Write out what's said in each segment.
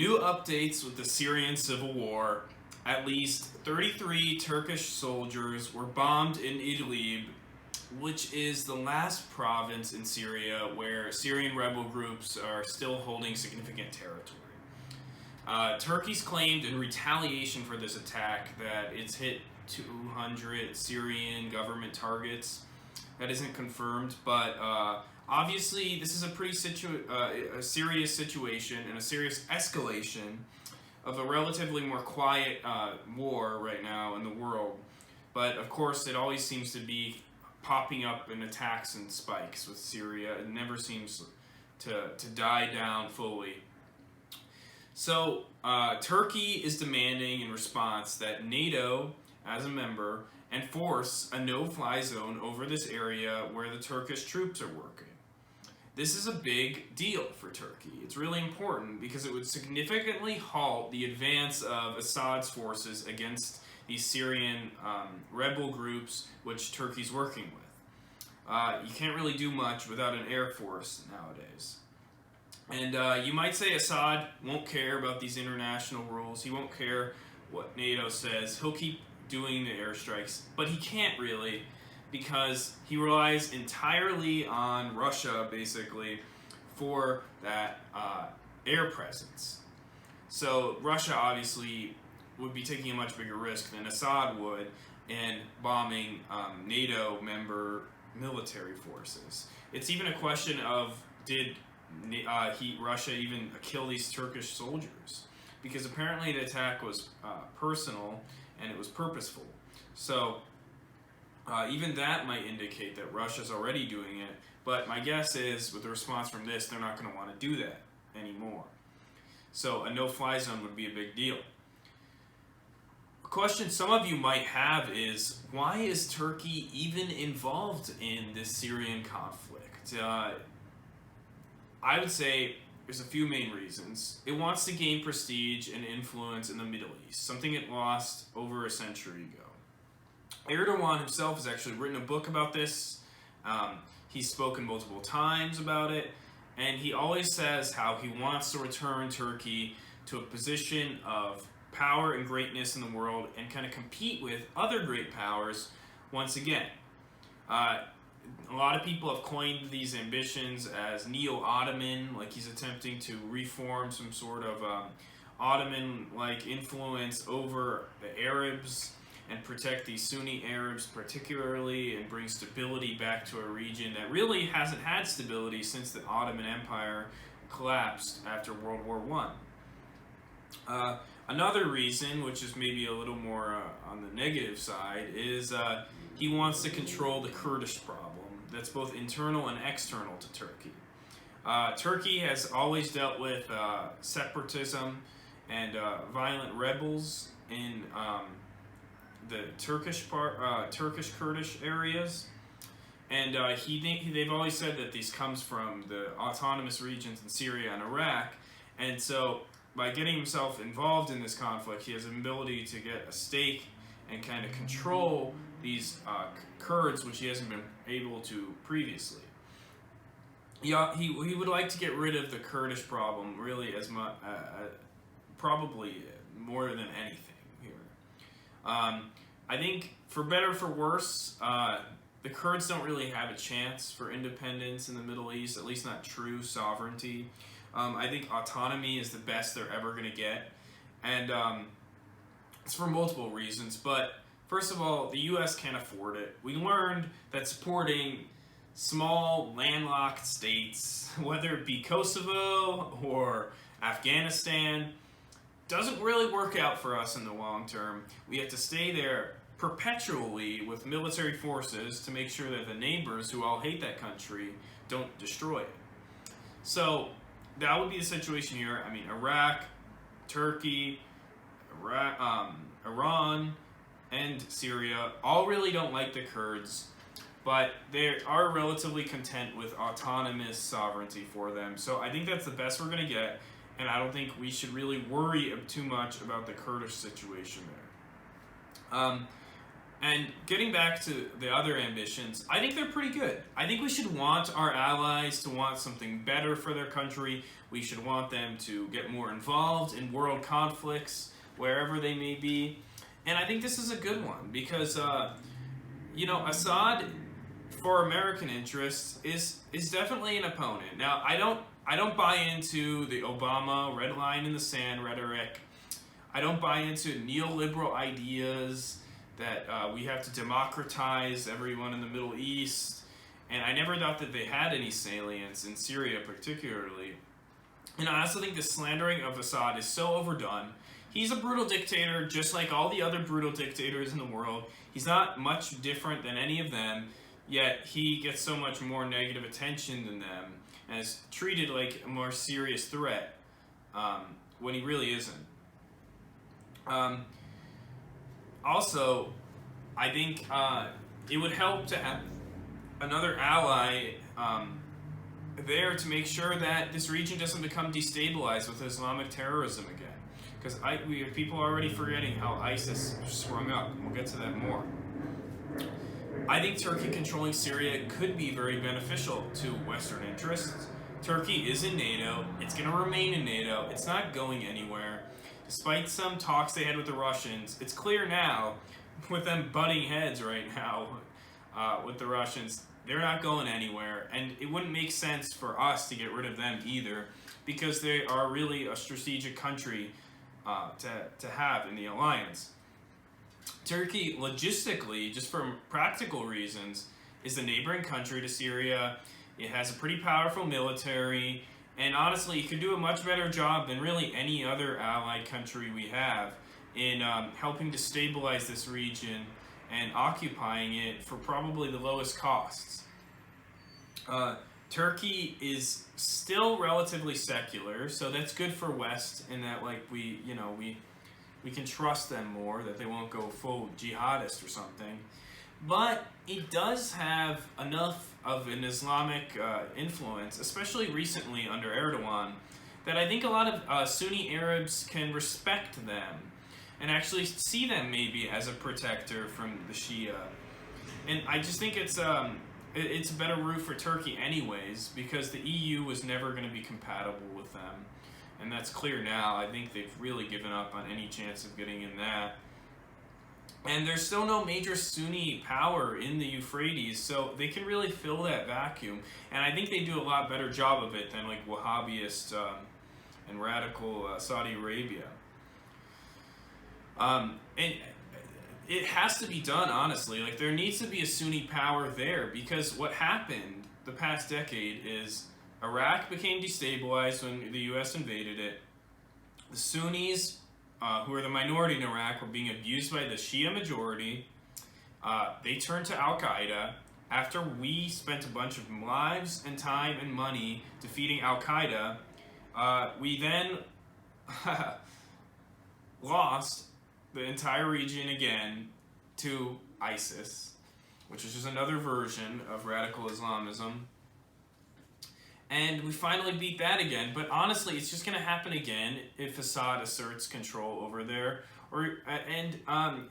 New updates with the Syrian civil war. At least 33 Turkish soldiers were bombed in Idlib, which is the last province in Syria where Syrian rebel groups are still holding significant territory. Turkey's claimed in retaliation for this attack that it's hit 200 Syrian government targets. That isn't confirmed, but obviously this is a pretty a serious situation and a serious escalation of a relatively more quiet war right now in the world. But of course, it always seems to be popping up in attacks and spikes with Syria. It never seems to die down fully. So Turkey is demanding in response that NATO, as a member, enforce a no-fly zone over this area where the Turkish troops are working. This is a big deal for Turkey. It's really important because it would significantly halt the advance of Assad's forces against these Syrian rebel groups which Turkey's working with. You can't really do much without an air force nowadays. And you might say Assad won't care about these international rules. He won't care what NATO says. He'll keep doing the airstrikes, but he can't really, because he relies entirely on Russia, basically, for that air presence. So Russia obviously would be taking a much bigger risk than Assad would in bombing NATO member military forces. It's even a question of, did Russia even kill these Turkish soldiers? Because apparently the attack was personal and it was purposeful. So even that might indicate that Russia's already doing it, but my guess is with the response from this, they're not going to want to do that anymore. So a no-fly zone would be a big deal. A question some of you might have is, why is Turkey even involved in this Syrian conflict? I would say there's a few main reasons. It wants to gain prestige and influence in the Middle East, something it lost over a century ago. Erdogan himself has actually written a book about this. He's spoken multiple times about it, and he always says how he wants to return Turkey to a position of power and greatness in the world and kind of compete with other great powers once again. A lot of people have coined these ambitions as Neo-Ottoman, like he's attempting to reform some sort of Ottoman-like influence over the Arabs and protect the Sunni Arabs particularly and bring stability back to a region that really hasn't had stability since the Ottoman Empire collapsed after World War I. Another reason, which is maybe a little more on the negative side, is he wants to control the Kurdish problem. That's both internal and external to Turkey. Turkey has always dealt with separatism and violent rebels in the Turkish Kurdish areas, and they've always said that these comes from the autonomous regions in Syria and Iraq, and so by getting himself involved in this conflict, he has an ability to get a stake and kind of control these Kurds, which he hasn't been able to previously. Yeah, he would like to get rid of the Kurdish problem really as much, probably more than anything here. I think for better or for worse, the Kurds don't really have a chance for independence in the Middle East, at least not true sovereignty. I think autonomy is the best they're ever going to get, and it's for multiple reasons, but first of all, the U.S. can't afford it. We learned that supporting small, landlocked states, whether it be Kosovo or Afghanistan, doesn't really work out for us in the long term. We have to stay there perpetually with military forces to make sure that the neighbors who all hate that country don't destroy it. So that would be the situation here. I mean, Iraq, Turkey, Iran, and Syria all really don't like the Kurds, but they are relatively content with autonomous sovereignty for them. So I think that's the best we're going to get, and I don't think we should really worry too much about the Kurdish situation there. And getting back to the other ambitions, I think they're pretty good. I think we should want our allies to want something better for their country. We should want them to get more involved in world conflicts, wherever they may be. And I think this is a good one because, Assad, for American interests, is definitely an opponent. Now, I don't buy into the Obama red line in the sand rhetoric. I don't buy into neoliberal ideas that we have to democratize everyone in the Middle East. And I never thought that they had any salience in Syria particularly. And I also think the slandering of Assad is so overdone. He's a brutal dictator just like all the other brutal dictators in the world. He's not much different than any of them, yet he gets so much more negative attention than them and is treated like a more serious threat when he really isn't. Also, I think it would help to have another ally there to make sure that this region doesn't become destabilized with Islamic terrorism again. Because we have people already forgetting how ISIS sprung up. We'll get to that more. I think Turkey controlling Syria could be very beneficial to Western interests. Turkey is in NATO. It's going to remain in NATO. It's not going anywhere. Despite some talks they had with the Russians, it's clear now, with them butting heads right now with the Russians, they're not going anywhere. And it wouldn't make sense for us to get rid of them either, because they are really a strategic country to have in the alliance. Turkey, logistically, just for practical reasons, is a neighboring country to Syria. It has a pretty powerful military. And honestly, it could do a much better job than really any other allied country we have in helping to stabilize this region and occupying it for probably the lowest costs. Turkey is still relatively secular, so that's good for West in that we can trust them more, that they won't go full jihadist or something. But it does have enough of an Islamic influence, especially recently under Erdogan, that I think a lot of Sunni Arabs can respect them and actually see them maybe as a protector from the Shia. And I just think it's a better route for Turkey anyways, because the EU was never going to be compatible with them. And that's clear now. I think they've really given up on any chance of getting in that. And there's still no major Sunni power in the Euphrates, so they can really fill that vacuum. And I think they do a lot better job of it than Wahhabist and radical Saudi Arabia. And it has to be done, honestly. There needs to be a Sunni power there, because what happened the past decade is Iraq became destabilized when the U.S. invaded it. The Sunnis, who are the minority in Iraq, were being abused by the Shia majority. They turned to Al-Qaeda. After we spent a bunch of lives and time and money defeating Al-Qaeda, we then lost the entire region again to ISIS, which is just another version of radical Islamism. And we finally beat that again. But honestly, it's just going to happen again if Assad asserts control over there.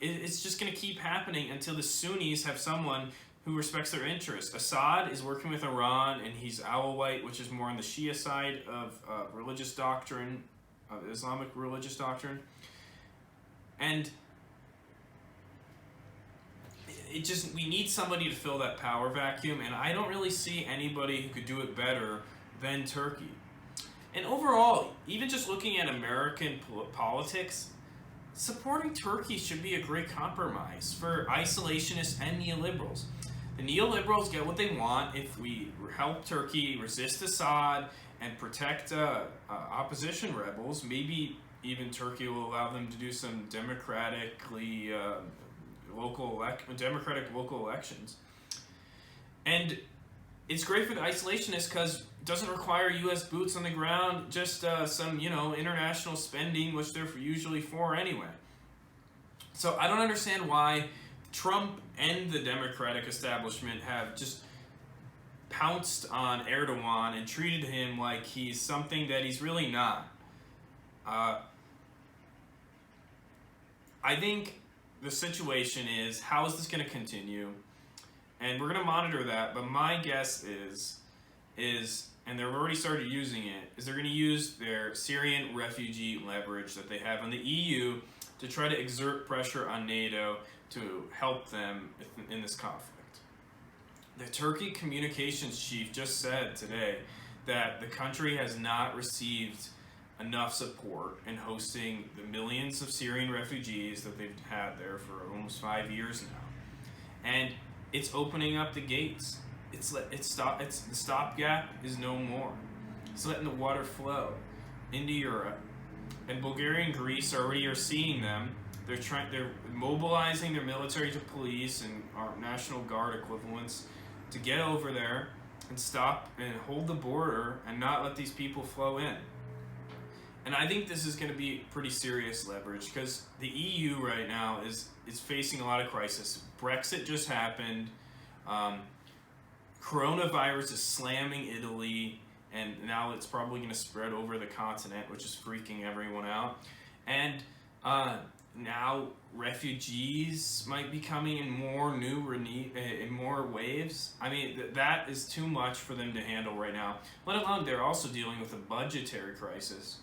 It's just going to keep happening until the Sunnis have someone who respects their interests. Assad is working with Iran, and he's Alawite, which is more on the Shia side of religious doctrine, of Islamic religious doctrine. And we need somebody to fill that power vacuum, and I don't really see anybody who could do it better than Turkey. And overall, even just looking at American politics, supporting Turkey should be a great compromise for isolationists and neoliberals. The neoliberals get what they want if we help Turkey resist Assad and protect opposition rebels. Maybe even Turkey will allow them to do some democratic local elections. And it's great for the isolationists because it doesn't require U.S. boots on the ground, just some international spending, which they're usually for anyway. So I don't understand why Trump and the Democratic establishment have just pounced on Erdogan and treated him like he's something that he's really not. I think the situation is, how is this going to continue? And we're going to monitor that, but my guess is, and they've already started using it, is they're going to use their Syrian refugee leverage that they have on the EU to try to exert pressure on NATO to help them in this conflict. The Turkey communications chief just said today that the country has not received enough support in hosting the millions of Syrian refugees that they've had there for almost 5 years now. And it's opening up the gates. The stopgap is no more. It's letting the water flow into Europe. And Bulgaria and Greece already are seeing them. They're mobilizing their military to police and our National Guard equivalents to get over there and stop and hold the border and not let these people flow in. And I think this is going to be pretty serious leverage because the EU right now is facing a lot of crisis. Brexit just happened. Coronavirus is slamming Italy, and now it's probably going to spread over the continent, which is freaking everyone out. And now refugees might be coming in more waves. I mean, that is too much for them to handle right now. Let alone they're also dealing with a budgetary crisis.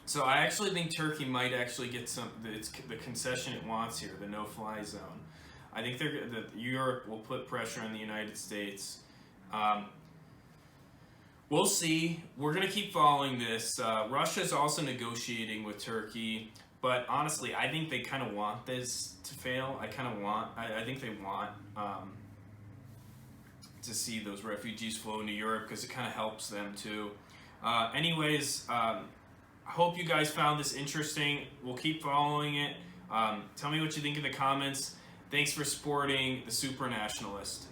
So I actually think Turkey might actually get the concession it wants here, the no-fly zone. I think that Europe will put pressure on the United States. We'll see. We're going to keep following this. Russia's also negotiating with Turkey, but honestly, I think they kind of want this to fail. I think they want to see those refugees flow into Europe because it kind of helps them too. Anyways, I hope you guys found this interesting. We'll keep following it. Tell me what you think in the comments. Thanks for supporting the Super Nationalist.